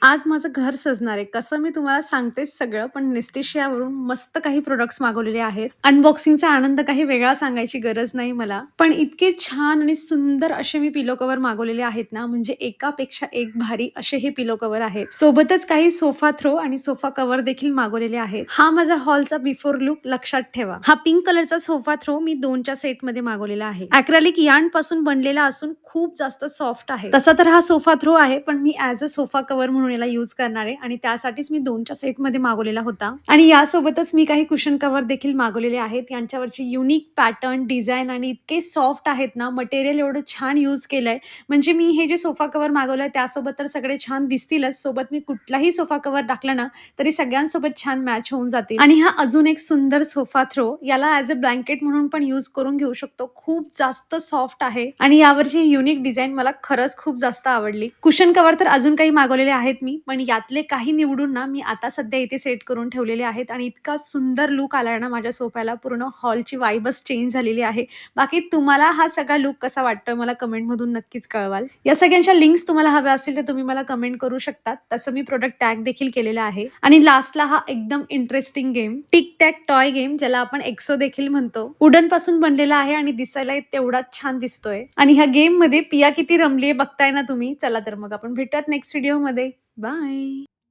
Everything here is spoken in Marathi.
आज माझं घर सजणार आहे. कसं मी तुम्हाला सांगतेच सगळं, पण नेस्टेशियावरून मस्त काही प्रॉडक्ट्स मागवलेले आहेत. अनबॉक्सिंगचा आनंद काही वेगळा सांगायची गरज नाही मला. पण इतके छान आणि सुंदर असे मी पिलो कव्हर मागवलेले आहेत ना, म्हणजे एकापेक्षा एक भारी असे हे पिलो कव्हर आहेत. सोबतच काही सोफा थ्रो आणि सोफा कव्हर देखील मागवलेले आहेत. हा माझा हॉलचा बिफोर लुक लक्षात ठेवा. हा पिंक कलरचा सोफा थ्रो मी 2च्या सेटमध्ये मागवलेला आहे. अॅक्रेलिक यार्न पासून बनलेला असून खूप जास्त सॉफ्ट आहे. तसा तर हा सोफा थ्रो आहे, पण मी ऍज अ सोफा कव्हर म्हणून याला यूज करणार आहे आणि त्यासाठीच मी 2च्या सेटमध्ये मागवलेला होता. आणि यासोबतच मी काही कुशन कव्हर देखील मागवलेले आहेत. यांच्यावरची युनिक पॅटर्न, डिझाईन आणि इतके सॉफ्ट आहेत ना, मटेरियल एवढं छान यूज केलंय. म्हणजे मी हे जे सोफा कव्हर मागवलंय त्यासोबत तर सगळे छान दिसतीलच, सोबत मी कुठलाही सोफा कव्हर टाकला ना तरी सगळ्यांसोबत छान मॅच होऊन जातील. आणि हा अजून एक सुंदर सोफा थ्रो, याला ऍज अ ब्लँकेट म्हणून पण यूज करून घेऊ शकतो. खूप जास्त सॉफ्ट आहे आणि यावरची युनिक डिझाईन मला खरंच खूप जास्त आवडली. कुशन कव्हर तर अजून काही मागवलेले आहेत मी, पण यातले काही निवडून ना मी आता सध्या इथे सेट करून ठेवलेले आहेत आणि इतका सुंदर लुक आलाय ना माझ्या सोफ्याला, पूर्ण हॉलची वाइबच चेंज झालेली आहे. बाकी तुम्हाला हा सगळा लुक कसा वाटतोय मला कमेंट मधून नक्कीच कळवाल. या सगळ्यांच्या लिंक्स तुम्हाला हव्या असतील तर तुम्ही मला कमेंट करू शकता. तसं मी प्रोडक्ट टॅग देखील केलेला आहे. आणि लास्टला हा एकदम interesting game, tic tac toe game, ज्याला आपण एक्सो देखील म्हणतो. वुडन पासून बनलेला आहे आणि दिसायला तेवढाच छान दिसतोय. आणि ह्या गेम मध्ये पिया किती रमलीये बघताय ना तुम्ही. चला तर मग आपण भेटूयात नेक्स्ट व्हिडिओ मध्ये. बाय.